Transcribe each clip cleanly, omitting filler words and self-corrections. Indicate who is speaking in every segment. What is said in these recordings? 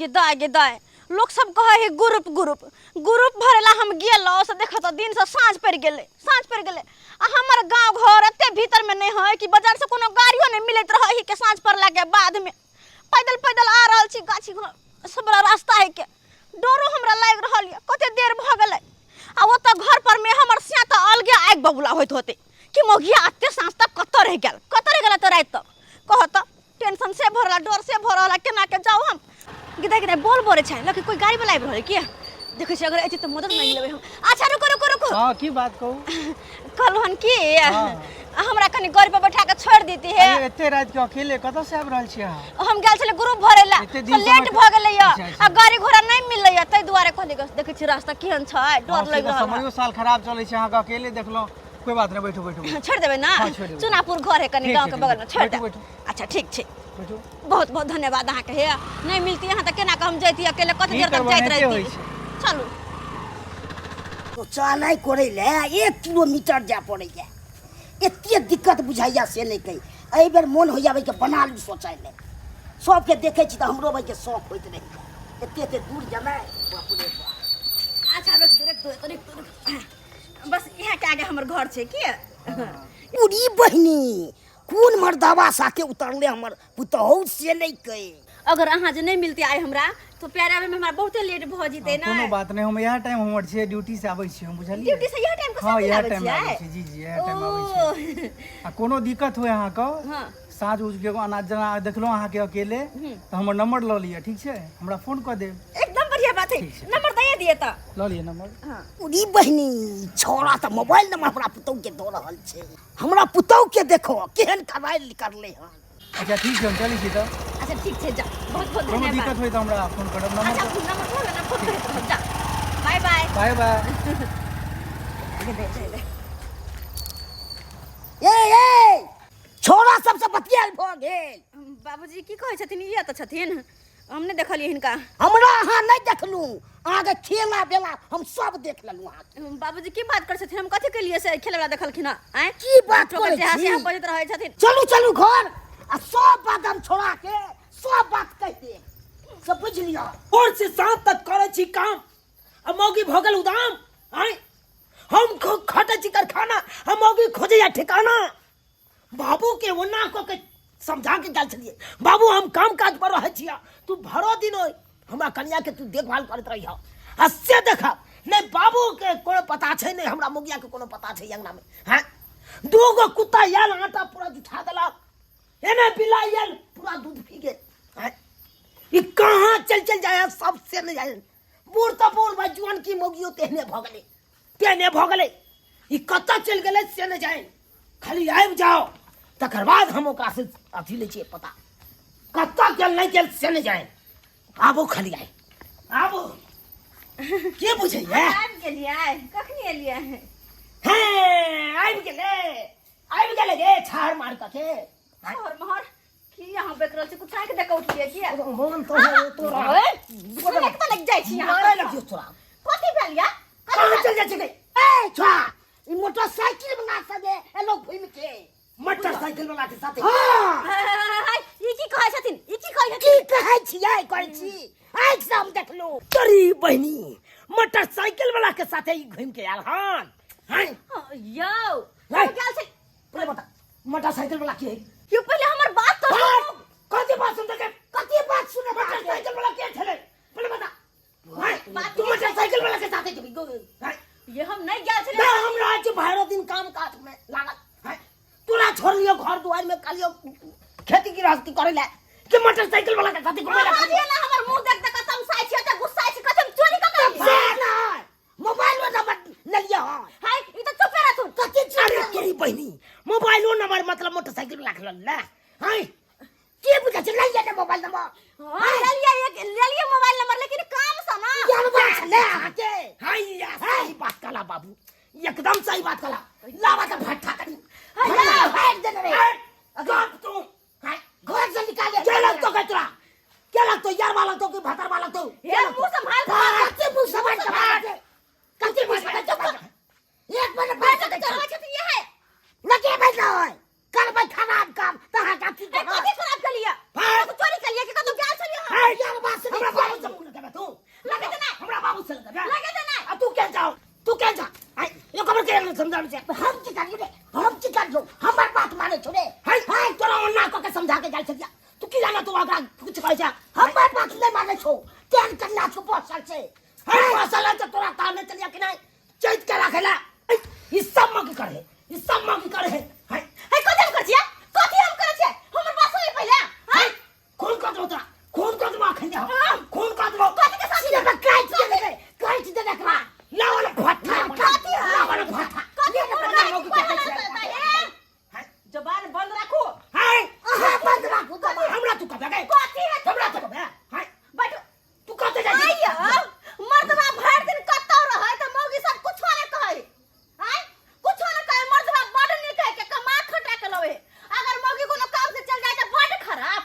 Speaker 1: गिदाय लोग सब कहे है ग्रुप ग्रुप ग्रुप भरेला हम गेलो से देखो तो दिन से सांझ पड़ गेले आ हमर गांव घर एते भीतर में नहीं है कि बाजार से कोनो गाड़ियो नहीं मिलत रहे ही के सांझ पड़ला के बाद में पैदल पैदल आ रहल छी गाछी सब रास्ता है के डरो हमरा लाग रहल है कते देर भ गेले आ वो तो घर पर में हमर सिया तो अलगे आग बबुला होत होते कि मोगिया आते सांझ तक कत रह गेल तो रात तक कहत टेंशन से भरला डर से भरला केना के जाऊ हम गिदा बोल बोरे छै लके कोई गाड़ी बुलाइ रहल के देखै छी अगर एते त मदद नहीं लेबै हम अच्छा रुको
Speaker 2: हां की बात कहू
Speaker 1: कहलहन की हमरा कनी गाड़ी पर बैठा के छोड़ देती है
Speaker 2: अरे एते रात के अकेले कत से आब रहल छी
Speaker 1: हम गेल छले ग्रुप भरेला तो लेट भ गेलै आ गाड़ी घोड़ा नहीं मिललै तै दुआरे कहली देखै छी रास्ता केहन छै डर लाग रहल
Speaker 2: समयो साल खराब चलै छै अहाँ अकेले देखलो कोई बात नहीं बैठो
Speaker 1: छोड़ देबै ना चुनापुर घर है कनी गांव के बगल में छोड़ दे अच्छा ठीक छै बहुत बहुत धन्यवाद अहाँ के हे नहीं मिलती यहाँ तक केना के हम जैती अकेले कत देर तक जाइत रही चलू
Speaker 3: तो चलै करे ले 1 किलोमीटर जा पड़े है एते दिक्कत बुझाइया से नहीं कही एहि बेर मन हो जावे के बना ली सोचाय ले सबके देखे छी त हमरो भाई के शौक होइत रही एते दूर जाना बाप रे बाप
Speaker 1: अच्छा रुक बस यहाँ के आगे हमर घर छै की
Speaker 3: पूरी बहिनी कौन मर्दावा साथे उतरले हमर पुतहु से नहीं कहे
Speaker 1: अगर अहाँ जे नहीं मिलती आए हमरा तो प्यारे में हमरा बहुते लेट भ जिते ना
Speaker 2: कोनो बात नहीं हम यह टाइम हमर छै ड्यूटी से आबै छी हम बुझलिए
Speaker 1: ड्यूटी से यह टाइम
Speaker 2: हां यह टाइम आबै छी जी यह टाइम आबै छी आ कोनो दिक्कत होय अहाँ को हां साँझ उज के अनाज जना देखलो अहाँ के अकेले तो हमर नंबर ल लिया ठीक छै हमरा फोन क देब
Speaker 1: एकदम बढ़िया बात है नंबर दे दिए त
Speaker 2: ल लिया नंबर
Speaker 1: हां
Speaker 3: पूरी बहिनी छोरा त मोबाइल नंबर हमरा पुतहु के दो रहल छै हमरा पुतहु के देखो केहन खबाइल करले हन
Speaker 2: अच्छा ठीक है हम चली छी त
Speaker 1: अच्छा ठीक छै जा बहुत बहुत
Speaker 2: कोनो
Speaker 1: धन्यवाद
Speaker 2: दिक्कत होय त हमरा फोन करब नंबर
Speaker 1: नंबर ना फोन कर जा बाय बाय
Speaker 2: बाय बाय
Speaker 3: ए छोरा सबसे बतियाल भ गेल
Speaker 1: बाबूजी की कहै छथिन ये त छथिन हम नहीं देखलिए हिनका
Speaker 3: हमरा अहाँ नहीं देखलू आगे खेला बेला हम सब देख लेलू अहाँ
Speaker 1: बाबूजी की बात कर छथिन हम कथि के लिए से खेले वाला देखलखिन आए
Speaker 3: की बात
Speaker 1: करे
Speaker 3: करे छी
Speaker 1: से हम बजत रहै छथिन
Speaker 3: चलू घर आ सब बात हम छोड़ा के सब बात कह दे सब बुझ लिया
Speaker 4: और से सात तक करे छी काम अब मौगी भगल उदाम आए हम खटे छी कारखाना हम मौगी खोजे या ठिकाना बाबू के वना को के समझा के चल चलिए बाबू हम काम काज पर रह छिया तू भरो दिन हमरा कन्या के तू देखभाल करत रही हो हसे देखा नहीं बाबू के कोनो पता छै नहीं हमरा मोगिया के कोनो पता छै अंगना में हैं दूगो कुत्ता याल आटा पूरा जुठा देलक एने बिलाई याल पूरा दूध पी गेल हैं ये कहां चल जाए सबसे नहीं जाए बूढ़ तो बूढ़ भाई जुआन की मोगियो तेहने भगले ये कत्ता चल गेले से नहीं जाए खाली आइब जाओ तकर बाद हम ओकरा से अथी ले छिए पता कत्ता गेल नहीं गेल से नहीं जाए आबो खाली आए आबो के बुझे है
Speaker 1: आइब गेलिए कखनी एलिए
Speaker 4: हैं आइब गेले गे छाड़ मार के
Speaker 1: और मोहर की यहां बेकरल से कुछ आके देख उठिए की
Speaker 4: मोहन तो तोरा
Speaker 1: सुने के लग जाय छी
Speaker 4: मारे लगियो तोरा
Speaker 1: कथि भेल या
Speaker 4: कहां चल जाय छै
Speaker 3: ए छोरा ई मोटरसाइकिल बना सके ए लोग घूम के
Speaker 4: मोटरसाइकिल वाला के साथे
Speaker 3: हां
Speaker 1: ई की कहै छथिन
Speaker 3: की कहै छियै कहै छी आइक से हम देखलो
Speaker 4: तोरी बहनी मोटरसाइकिल वाला के साथे ही घूम के आल हन हैं
Speaker 1: यो
Speaker 4: गेल छै पहले बता मोटरसाइकिल वाला के
Speaker 1: क्यों पहले हमर बात तो
Speaker 4: कथि बात सुन के
Speaker 3: कथी बात सुने
Speaker 4: मोटरसाइकिल वाला के छले पहले बता
Speaker 1: बात
Speaker 4: तू मोटरसाइकिल वाला के साथे जबी
Speaker 1: ये हम नहीं गेल छले
Speaker 4: ना हमरा आज भरो दिन काम काज में लागल है तोरा छोड़ लियो घर दुआर में कालियो खेती गृहस्थी करे ले कि मोटरसाइकिल वाला के साथे घुमे ला
Speaker 1: ना हमर मुंह देख देख कसम साइ छी त गुस्सा छी कसम चोरी क
Speaker 3: ना मोबाइल में नंबर ले लिया
Speaker 1: हाय ई तो चुप रह तू
Speaker 3: कथी
Speaker 4: अरे तोरी बहनी मोबाइल नंबर मतलब मोटरसाइकिल वाला के ले हैं
Speaker 3: के बुझा छै ले जा मोबाइल नंबर
Speaker 1: हां ले लिया मोबाइल नंबर लेकिन काम सा ना
Speaker 3: यार बात ले आके
Speaker 4: हाय या सही बात कला बाबू एकदम सही बात कला लावा के भट्ठा करी
Speaker 3: हाय दे रे
Speaker 4: अगर तू
Speaker 3: हाय घर से निकाले
Speaker 4: क्या लगतो के तोरा क्या लगतो यार वाला तो कि भतर वाला तो
Speaker 1: ये मुंह संभाल
Speaker 3: कथी मुंह समझ के कथी मुंह समझ के एक मिनट बैठ के
Speaker 1: चलो छथिन ये है
Speaker 3: लगे बैठा है कर भाई खराब काम तहां का
Speaker 1: कथि खराब कर लिया चोरी कर लिया कि कतो गेल छलिए
Speaker 4: हाय
Speaker 3: यार बात सुन
Speaker 4: हमरा
Speaker 1: लगे तो नहीं।
Speaker 4: अब तू क्या जाओ तू क्या जा हाय ये खबर के समझा से
Speaker 3: हम की करियो रे हम की करियो हमर बात माने छोड़े
Speaker 4: हाय हाय तोरा ओन्ना को के समझा के जाय छथिया तू की जाना तू आगरा कुछ कह जा
Speaker 3: हमर बात नहीं माने छो तेन करना छो पोसल से
Speaker 4: हाय मसाला तो तोरा काम नहीं चलिया कि नहीं चैत के रखेला ई सब मग करे ई सब मग करे हाय
Speaker 1: है कथि हम करछिया कथि हम करछिया हमर बात सुन पहिले
Speaker 4: हाय खून का दो तोरा खून का दो खन जा खून का दो
Speaker 1: कथि के साथ
Speaker 3: सीधा काट दे देखला
Speaker 4: लावल भट्टा
Speaker 1: कथि है
Speaker 4: लावल भट्टा
Speaker 1: कथि
Speaker 4: बना
Speaker 1: हम
Speaker 4: मग के
Speaker 1: है जबान बंद रखो
Speaker 4: हाय
Speaker 3: बंद रखो
Speaker 4: हमरा तू कबे गए
Speaker 1: कथि है
Speaker 4: हमरा तू कबे हाय
Speaker 1: बैठो
Speaker 4: तू कहते जा
Speaker 1: आइया मर्दवा भर दिन कतौ रहे त मौगी सब कुछ ना कहे हाय कुछ ना कहे मर्दवा बड़ नहीं कहे के कमा खटा के लवे अगर मौगी कोनो काम से चल जाए त बड़ खराब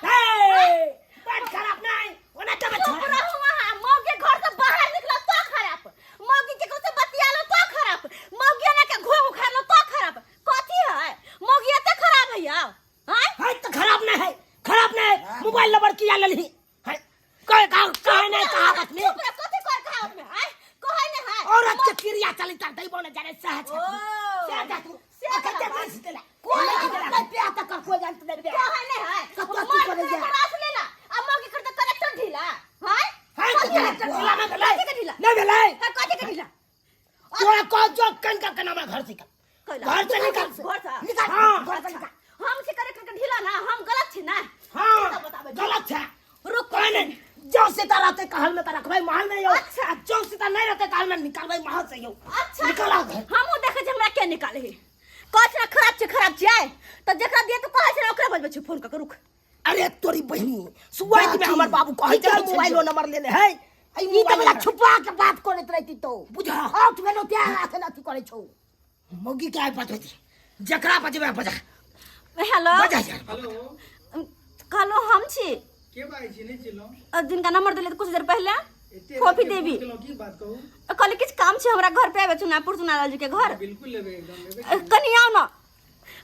Speaker 4: बड़ खराब नहीं ओना तब
Speaker 1: चुप रहो वहां मौगी घर से बाहर निकला तो खराब मौगी के से बतियालो तो खराब मौगी ना के घो उखाड़ लो तो खराब कथि है मौगी एते खराब है यार हाय
Speaker 4: हाय तो खराब नहीं है खराब नहीं है मोबाइल नंबर किया लली हाय कहे नहीं कहावत में
Speaker 1: चुप रह कथि कर कहावत में हाय कहे नहीं है
Speaker 4: औरत के क्रिया चली तर दई बोले जाने सहज
Speaker 1: ओ
Speaker 4: सहज तू
Speaker 1: सहज
Speaker 4: कहते बस देला
Speaker 3: कोई नहीं पे तक कोई जानत नहीं
Speaker 1: कहे नहीं है
Speaker 3: सब कथि करे जा
Speaker 1: रास लेला अब मौगी कर त कलेक्टर ढीला हाय
Speaker 4: हाय
Speaker 1: कथि
Speaker 4: ढीला ना गले
Speaker 1: कथि के ढीला
Speaker 4: नहीं गले
Speaker 1: है कथि के ढीला
Speaker 4: तोरा को जो कन का नाम घर से घर से निकल
Speaker 1: घर
Speaker 4: हाँ
Speaker 1: हम से करे करके ढीला ना हम गलत छी ना
Speaker 4: हाँ गलत है
Speaker 1: रुक
Speaker 4: कोई नहीं जो सीता रहते कहल में रखबै महल में यो
Speaker 1: अच्छा।
Speaker 4: जो सीता नहीं रहते कहल में निकालबै महल से यो
Speaker 1: अच्छा
Speaker 4: निकला दे
Speaker 1: हमहु देखे जे हमरा के निकाले है कछ ना खराब छै त जेकरा दिए तो कहे छै ओकरा बजबै छै फोन क के रुक
Speaker 4: अरे तोरी बहिनी सुवाई में हमर बाबू कहै छै मोबाइल नंबर लेले है
Speaker 3: ई त मला छुपा के बात करत रहती तो
Speaker 4: बुझा
Speaker 3: आउट में नो त्या हाथ न अथी करे छौ
Speaker 4: मौगी क्या बजबै जकरा बजबै बजा
Speaker 1: हेलो
Speaker 4: बजा यार
Speaker 2: हेलो
Speaker 1: कहलो हम छी
Speaker 2: के बाई छी नहीं चिल्लो
Speaker 1: जिनका नंबर दिले कुछ देर पहले कॉफी देवी
Speaker 2: की बात कहू
Speaker 1: कहले किछ काम छै हमरा घर पे आबे चुनापुर चुनालाल जी के घर
Speaker 2: बिल्कुल लेबे एकदम लेबे
Speaker 1: कनी आओ ना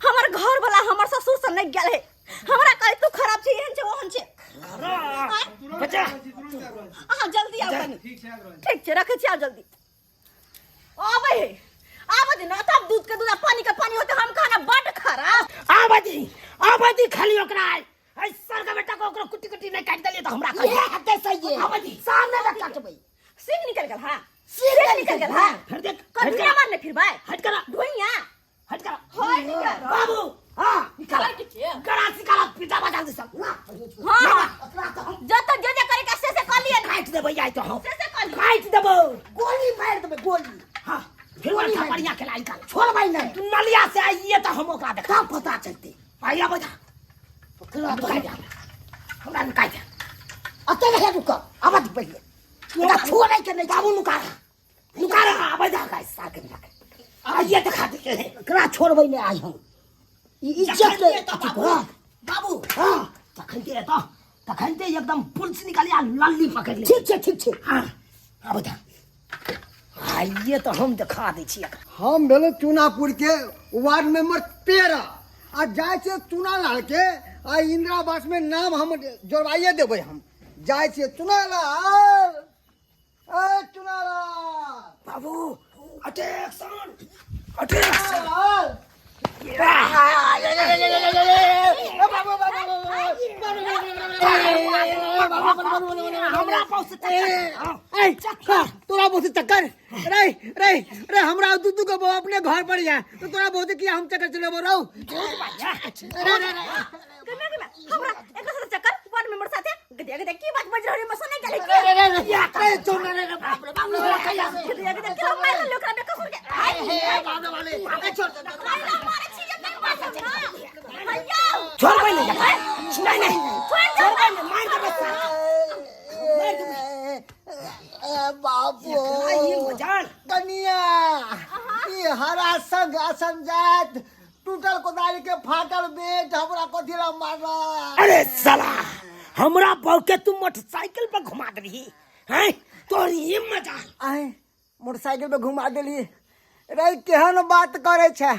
Speaker 1: हमर घर वाला हमर ससुर से नहीं गेल है हमरा कहे तू खराब छै एहन छै ओहन छै
Speaker 4: बजा
Speaker 1: हां जल्दी आओ कनी
Speaker 2: ठीक है आग्रह
Speaker 1: ठीक छै रखे छी आओ जल्दी आबे है आबे न तब दूध के दूध पानी के पानी होते हम खाना बड़ खराब
Speaker 4: आबादी खाली ओकरा ऐ सर का बेटा को ओकरा कुट्टी कुट्टी नहीं काट देलिए तो हमरा
Speaker 3: ये हते सही है
Speaker 4: आबादी
Speaker 3: सामने न काटबै
Speaker 1: सिंह निकल गेल हां
Speaker 3: सिर
Speaker 1: निकल गेल हां
Speaker 4: फिर देख
Speaker 1: कर बिना मारने फिर भाई
Speaker 4: हट करा
Speaker 1: ढोइया
Speaker 4: हट करा
Speaker 1: होय निकल
Speaker 4: बाबू हां
Speaker 1: निकल के छे
Speaker 4: गरासी काला पिटा बजा दे सब
Speaker 1: हां जत जे जे करे के से कर लिए
Speaker 4: काट दे भैया तो हम
Speaker 1: से कर लिए
Speaker 4: काट देबो
Speaker 3: गोली मार देबै गोली
Speaker 4: हां फिर बड़ा बढ़िया खिलाई का
Speaker 3: छोड़बै नहीं
Speaker 4: तू नलिया से आइए तो हम ओकरा देखा
Speaker 3: का पता चलते
Speaker 4: आइया बजा
Speaker 3: पकड़ा
Speaker 4: तो काट हमरा निकाल दे
Speaker 3: अते है रुक आवाज पहिले तोरा छोड़ै के नहीं
Speaker 4: बाबू नुकारा बजा का साके में आइए दिखा दे
Speaker 3: करा छोड़बै नहीं आई हम ई इज्जत ले
Speaker 4: बाबू हां तखन ते एकदम पुलिस निकालिया लल्ली पकड़ ले
Speaker 3: ठीक छै
Speaker 4: हां अब बता आइए तो हम दिखा दे छी
Speaker 5: हम भेले चुनापुर के वार्ड मेंबर 13 आ जाय से चुना लड़के आ इंदिरा आवास में नाम हम जोड़वाइए देबै हम जाय से चुनालाल ए चुनालाल
Speaker 4: बाबू अटेक्शन हमरा पास
Speaker 5: तोरा बहुत चक्कर रे रे रे हमरा दू के बो अपने घर पर जा तो तोरा बहुत किया हम चक्कर चलेबो रहो
Speaker 1: हमरा एक साथ चक्कर वार्ड मेंबर साथे गदिया की बात बज रही मसने के
Speaker 5: रे छोड़ रे बाप रे
Speaker 1: गदिया के हम मार लो करा बेकसूर के
Speaker 5: बाप रे वाले छोड़
Speaker 1: मारे छी जब बात भैया
Speaker 4: छोड़ भाई नहीं छोड़ भाई मार दे
Speaker 5: बाबू
Speaker 4: ये मजाल
Speaker 5: कनिया ये हरा संग असंजात टूटल कोदारी के फाटल बेट हमरा कथी ला मारला
Speaker 4: अरे साला हमरा बहू के तू मोटरसाइकिल पे घुमा दही हैं तोरी हिम्मत
Speaker 5: आए मोटरसाइकिल पे घुमा देली रे केहन बात करे छे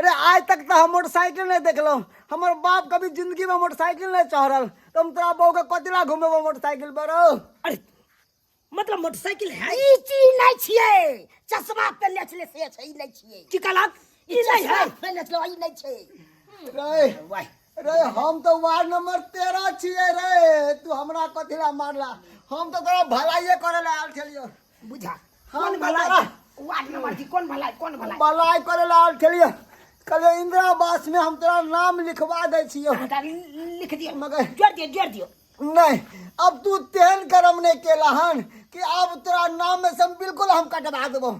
Speaker 5: रे आज तक तो हम मोटरसाइकिल नहीं देखलो हमर बाप कभी जिंदगी में मोटरसाइकिल नहीं चढ़ल तुम तोरा बहू के कथी ला घुमेबो मोटरसाइकिल पर
Speaker 4: अरे मतलब मोटरसाइकिल है
Speaker 3: ई चीज नहीं छिए चश्मा पहनले छले से छै ई नहीं छिए
Speaker 4: की कहलक ई नहीं है
Speaker 3: पहनले छले ई नहीं छै
Speaker 5: रे
Speaker 3: वाह
Speaker 5: रे हम तो वार्ड नंबर 13 छिए रे तू हमरा कथिला मारला हम तो तोरा भलाइए करे ला आल छलियो
Speaker 3: बुझा
Speaker 5: हम
Speaker 3: कौन
Speaker 5: भला
Speaker 3: भला वार्ड नंबर की कौन भला
Speaker 5: भलाई करे ला आल छलियो कल इंदिरा आवास में हम तेरा नाम लिखवा दे छियो
Speaker 3: हटा लिख दियो
Speaker 5: मगर
Speaker 3: जोड़ दियो
Speaker 5: नहीं अब तू तेहन कर्म नहीं केला हन कि अब तेरा नाम में से बिल्कुल हम कटवा देबो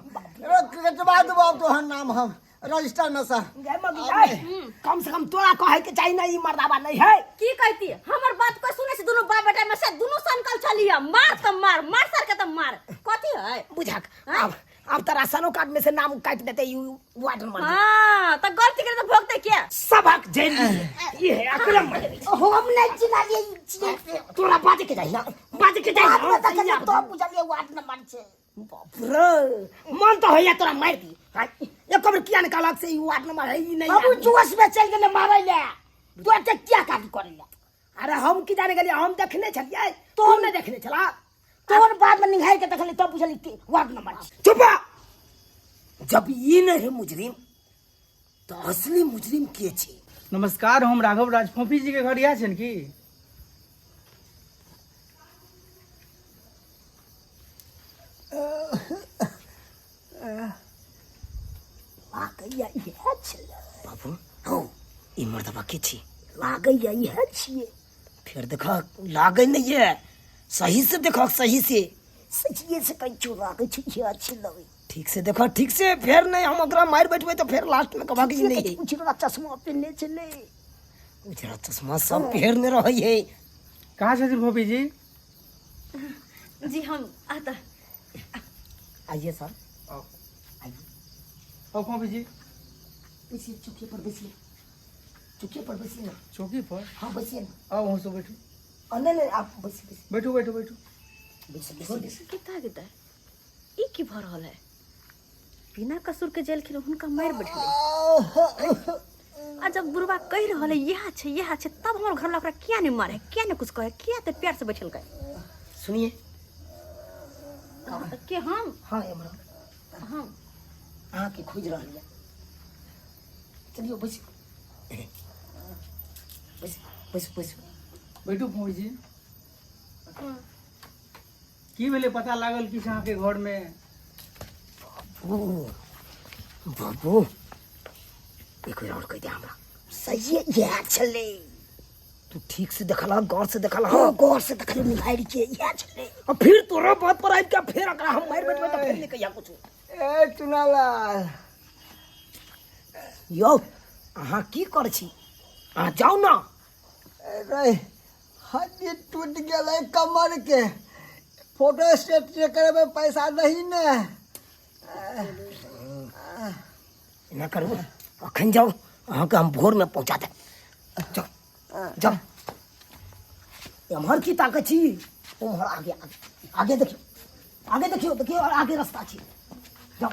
Speaker 5: अब तोहर नाम हम रजिस्टर में से
Speaker 3: गए मगी कम से कम तोरा कहे के चाहिए नहीं मर्दाबा नहीं है
Speaker 1: की कहती है हमर बात को सुने से दोनों बाप बेटा में से दोनों संकल चलिए मार तो मार मार सर के तो मार कथी है
Speaker 3: बुझा अब तेरा सनो कार्ड में से नाम काट देते यू वार्ड नंबर
Speaker 1: हां तो गलती करे तो भोगते क्या
Speaker 4: सबक जेल ये है अकरम
Speaker 3: हम नहीं चिना ये
Speaker 4: तोरा बाजे के जाई ना बाजे के जाई
Speaker 3: तो बुझलिए वार्ड नंबर से
Speaker 4: बाप रे मन तो होया तोरा मार दी ये कबर किया निकाला से ई वार्ड नंबर है ई नहीं
Speaker 3: अब जोश में चल गेले मारे ले तो ते क्या काटी करे ले
Speaker 4: अरे हम की जाने गेलिए हम देखने छलिए तो हम नहीं देखने चला
Speaker 3: तोर बाद में निहार के देखली तो बुझली वार्ड नंबर
Speaker 4: चुप जब ये नहीं है मुजरिम तो असली मुजरिम के छे
Speaker 2: नमस्कार हम राघव राज फोफी जी के घर यहाँ छन की
Speaker 3: लागैया इहे छले
Speaker 4: बाबू हो ई मर्दबा के छी
Speaker 3: लागैया इहे छिए
Speaker 4: फिर देखा लागे नहीं है सही से देखो सही से
Speaker 3: सचिए से कहीं चोर लागै छै इहे छले
Speaker 4: ठीक से देखो ठीक से फिर नहीं हम ओकरा मार बैठबे तो फिर लास्ट में कहा कि नहीं है
Speaker 3: उजरा चश्मा पहनले छले
Speaker 4: उजरा चश्मा सब पहनने रही है
Speaker 2: कहाँ छथिन फोफी जी
Speaker 1: जी हम आता
Speaker 4: आइए सर
Speaker 2: ओ फोफी जी
Speaker 3: इसी चुकी पर बैसिए चुकी पर बैसिए ना
Speaker 2: चौकी पर
Speaker 3: हाँ बैसिए ना
Speaker 2: आओ वहाँ से बैठो
Speaker 3: नहीं आप बैसिए
Speaker 2: बैठो बैठो बैठो
Speaker 3: बैसिए
Speaker 1: कितना ई की भर रहल है बिना कसूर के जेल खेले हुनका मार बैठले आ जब बुरबा कह रहल है यह छै तब हमर घर लकड़ा किया नहीं मारे किया नहीं कुछ कहे किया तो प्यार से बैठल गए
Speaker 4: सुनिए
Speaker 1: के हम
Speaker 3: हाँ हमरा
Speaker 1: हम
Speaker 3: अहाँ के खोज रहल है चलिए बैसिए बैसिए
Speaker 2: बैठो फोफी जी की भेले पता लागल कि अहाँ के घर में
Speaker 3: बाबू एक और कह दे हमरा सही यह छले
Speaker 4: तू ठीक से देखला गौर से देखला
Speaker 3: हाँ गौर से देखले निहार के यह छले
Speaker 4: और फिर तोरा बात पर आई क्या फिर अगर हम मार बैठबे तो फिर नहीं कहिया कुछ
Speaker 5: ए चुनालाल
Speaker 4: यो अहाँ की कर छी अहाँ जाओ ना
Speaker 5: रे हड्डी टूट गेलै कमर के फोटो स्टेट करे में पैसा नहीं ने
Speaker 4: ना करू अखन जाओ अहाँ के हम भोर में पहुंचा दे जाओ जाओ एम्हर की ताकत छी उम्हर आगे देखियो और आगे रास्ता छी जाओ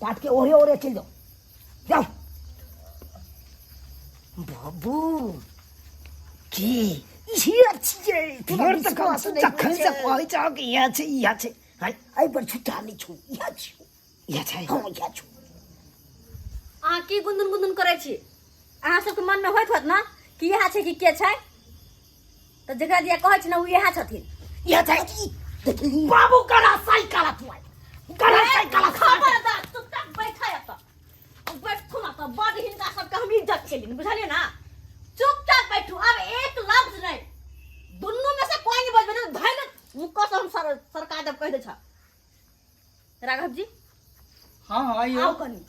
Speaker 4: काट के ओरे चल जाओ जाओ बाबू की
Speaker 3: ये छिए
Speaker 4: फिर तक जखन से कहै छ कि यह छै हाय
Speaker 3: आई पर छुटा नहीं छु यह छै हाँ यह छु
Speaker 1: अहाँ की गुनगुन करे छी अहाँ सबके मन में होइत ना कि यह छै कि के छै तो जकरा दिया कहै छी ना उ यह छथिन
Speaker 3: यह छै
Speaker 4: बाबू करा साई करा तू करा साई करा
Speaker 1: खबरदार चुपचाप बैठा त बैठू ना तो बड़ हिनका सबके हम इज्जत केलिन बुझलिए ना चुपचाप बैठू अब एक लफ्ज नहीं दुन्नू में से कोई नहीं बजबे तो धैल मुक्का से हम सरकार जब कह दे छ राघव जी
Speaker 2: हाँ हाँ आइयो
Speaker 1: आओ कनी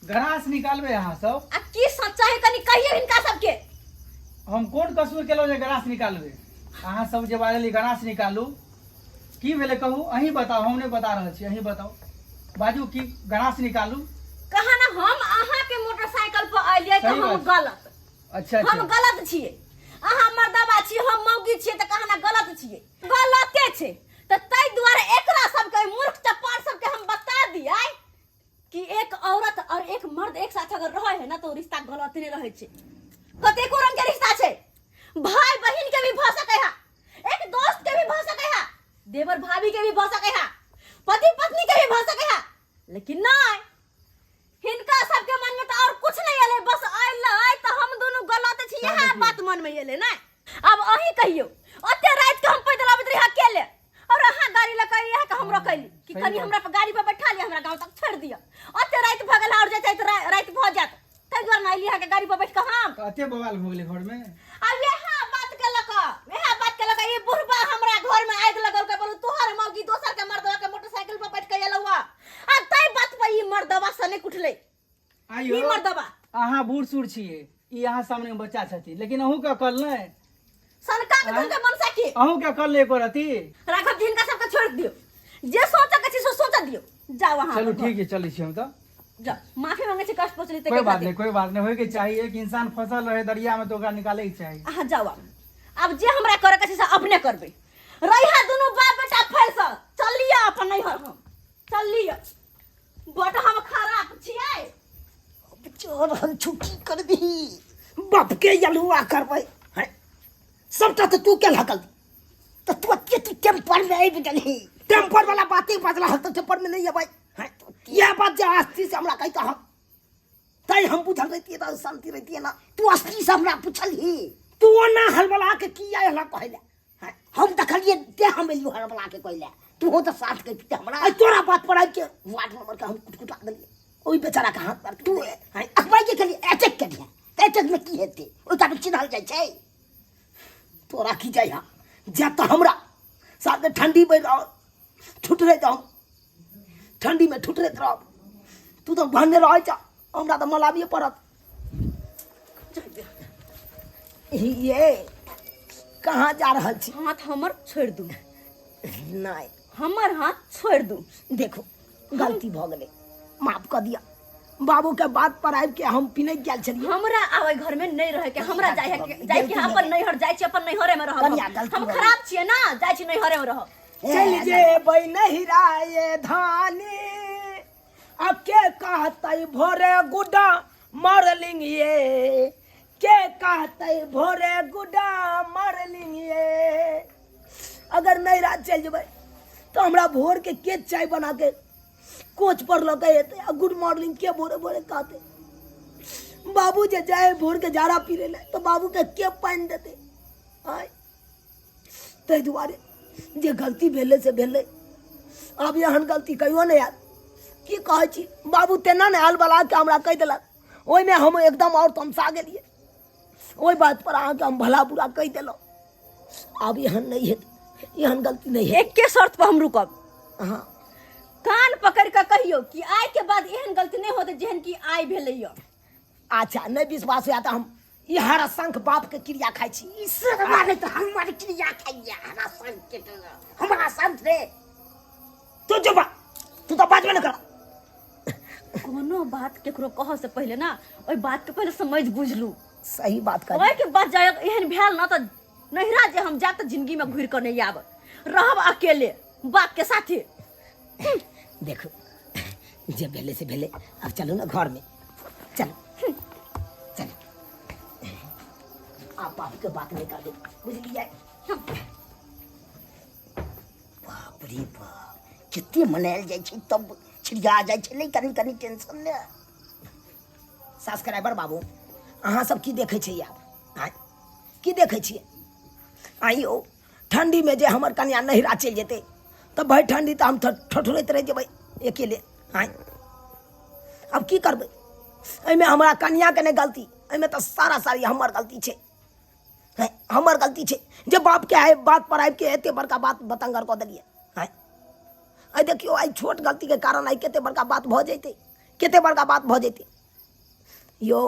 Speaker 2: गरास निकालबे अहाँ सब
Speaker 1: आ की सच्चा है कनी कहिए इनका सबके
Speaker 2: हम कोन कसूर केलो जे गरास निकालबे अहाँ सब जे बाजली गरास निकालू की भेले कहू अहीं बताओ हम नहीं बता रहल छी अहीं बताओ बाजू की गरास निकालू
Speaker 1: कहा ना हम अहाँ के मोटरसाइकिल पर आइलिए तो
Speaker 2: सही
Speaker 1: हम
Speaker 2: बात।
Speaker 1: गलत
Speaker 2: अच्छा
Speaker 1: हम
Speaker 2: अच्छा
Speaker 1: गलत छिए अहाँ मर्दबा छिए हम मौगी छिए त कहा ना गलत छिए गलते छै त तै दुआरे एकरा सबके मूर्ख चपार सबके हम बता दियै कि एक औरत और एक मर्द एक साथ अगर रहे है ना तो रिश्ता गलत नहीं रहे छै कतेको रंग के रिश्ता छै भाई बहन के भी भ सकै है एक दोस्त के भी भ सकै है देवर भाभी के भी भ सके है, पति पत्नी के भी भ सके है, लेकिन नहीं, हिनका सबके मन में तो और कुछ नहीं आले, बस आइले तो हम दोनों गलत छी, यह बात मन में आले ना। अब अही कहियो ओते रात के हम पैदल आबत रही अकेले, और हां गाड़ी लगा यह के हम रोकली कि कनी हमरा पे गाड़ी पे बैठा लिया, हमरा गांव तक छोड़ दिया। ओते रात भगल और जाते तो रात भ जात, तै द्वारा ना लिया के गाड़ी पे बैठ के हम
Speaker 2: अते बवाल हो गेले घर में।
Speaker 1: अब यह बात के लगा ये बुढ़बा हमरा घर में आग लगल के बोलू तोहर मौगी दोसर के मर्दवा के मोटरसाइकिल पे बैठ के एलवा। अब तै बात पे ई मर्दवा सने उठले,
Speaker 2: आइयो
Speaker 1: ई मर्दवा
Speaker 2: अहाँ बूढ़ सूढ़ छिए, ई अहाँ सामने में बच्चा छथि, लेकिन अहू का कल नै
Speaker 1: सनका के तुमके मन सकी
Speaker 2: अहू का कल एको रति
Speaker 1: राघव जिनका सबके छोड़ दियो, जे सोच के छी सो सोच दियो, जाओ वहां।
Speaker 2: चलो ठीक है, चली छी हम तो।
Speaker 1: जा माफी मांगे छी, कष्ट पहुंचली ते
Speaker 2: कोई बात नहीं होय के चाहिए। एक इंसान फसल रहे दरिया में तो ओकरा निकाले ही चाहिए।
Speaker 1: हां जाओ अब जे हमरा करे के छी से अपने करबे, रहिया दोनों बाप बेटा फैल चल लिया अपन नहीं हम चल लिया, बट हम खराब छियै,
Speaker 3: चोर हम छुट्टी कर दी, बाप के यलुआ करबै हैं, सबटा तो तू के लगल, तो तू टेम्पर में आई बिटली, टेम्पर वाला बातें बदला हल तो टेम्पर में नहीं है भाई हैं। यह बात जो अस्ती से हमरा कहता हम तय हम बुझल रहती है, तो शांति रहती है ना। तू अस्ती से हमरा पूछल ही, तू ना हलबला के किया हला कहले हैं, हम देखलिए ते हम एलियो हलबला के कहले, तू हो तो साथ के पीते हमरा। आई तोरा बात पर आई के वार्ड नंबर के हम कुटकुटा देलिए, ओई बेचारा के हाथ पर तू है अखबाई के लिए अटैक कर दिया, अटैक में की हेते ओई का चिन्हल जाय छै। तोरा की जाय हा जे त हमरा साथ में ठंडी में ठुटरे जाऊं, ठंडी में ठुटरे रह, तू तो भन्ने रह जा, हमरा तो मलाबिए पड़त। ये कहाँ जा रहल छी?
Speaker 1: हाथ हमर छोड़ दू,
Speaker 3: नहीं
Speaker 1: हमर हाथ छोड़ दू।
Speaker 3: देखो गलती भ गेले, माफ कर दिया। बाबू के बात पर आबि के हम पिनै गेल छलिए,
Speaker 1: हमरा आवे घर में नहीं रहे के, हमरा जाय के अपन नैहर जाय छी, अपन नैहरे में रहब। हम खराब छिए ना, जाय छी नैहरे में रहब।
Speaker 4: चल जेबै नहिरा ये धानी, अब के कहतै भोरे गुड्डा मारलिंग ये, के कहतै भोरे गुड्डा मारलिंग ये। अगर नहिरा चल जेबै तो हमरा भोर के चाय बना के कोच पर लगे गुड मॉर्निंग के भोरे भोरे कहते। बाबू जे जाए भोर के जाड़ा पी ले तो बाबू के पानी देते। तै दुआरे जे गलती भेले से भेले, अब यहाँ गलती कहियो नहीं यार। की कहे छी बाबू तेना ने हाल बला के हमरा कह दिलक, ओहि में हम एकदम और तमसा गेलिए, ओहि बात पर अहाँ के हम भला बुरा कह दिलौ। अब यहाँ नहीं है, यहाँ गलती नहीं है।
Speaker 1: एक के शर्त पर हम रुकब,
Speaker 3: हाँ
Speaker 1: कान पकड़ के कहियो कि आय के बाद एहन गलती नहीं होते जेहन की आय भेलैया।
Speaker 3: अच्छा नहीं विश्वास हुआ तो हम यहाँ शंख बाप के क्रिया खाई छी, इससे तो हमारी क्रिया खाइए हमारा शंख रे।
Speaker 4: तू जो तू तो बात में न कर,
Speaker 1: कोनो बात केकरो कह से पहले ना ओई बात के पहले समझ बुझ लू।
Speaker 3: सही बात कर,
Speaker 1: ओई के बाद जाय एहन भेल ना तो नहिरा जे हम जात जिंदगी में घुर कर नहीं आब, रहब अकेले बाप के साथे।
Speaker 3: देखो जे भेले से भेले, अब चलो ना घर में, चलो चलो, आप बाप के बात नहीं कर दे, बुझलिए? बाप रे बाप, कितने मनायल जाय छै तब छिड़िया जाय छै, नहीं कनी कनी टेंशन ले। सब्सक्राइबर बाबू अहाँ सब की देखे छियै आब, की देखे छियै? आइयो ठंडी में जे हमर कन्या नहिरा चल जेते तो भाई ठंडी तो हम ठठुरैत रह जेबै अकेले। आइ अब की करबै, एहिमे हमरा कन्या के नहीं गलती, एहिमे तो सारा सारी हमर गलती छै, हमर गलती छै जे बाप के आए बात पर आबि के एते बड़का बात बतंगर कऽ देलिए। आई देखियो आई छोट गलती के कारण आई केते बड़का बात भ जैते, केते बड़का बात भ जैते। यो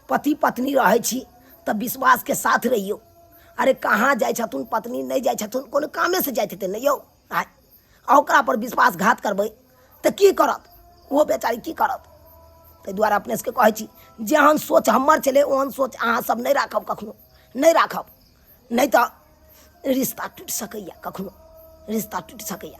Speaker 3: पति पत्नी रहे छी तो विश्वास के साथ रहियो। अरे कहाँ जाय छथुन पत्नी, नहीं जाय छथुन कोनो कामे से जाय छथिन नहीं यौ, ओकरा पर विश्वासघात करबै तो की करत वो बेचारी, की करत? ताहि दुआरे अपने से कहै छी जेहन सोच हमर छलै ओहन सोच अहाँ सब नहीं राखब, कखनो नहीं राखब, नहीं तो रिश्ता टूट सकैया, कखनो रिश्ता टूट सकैया।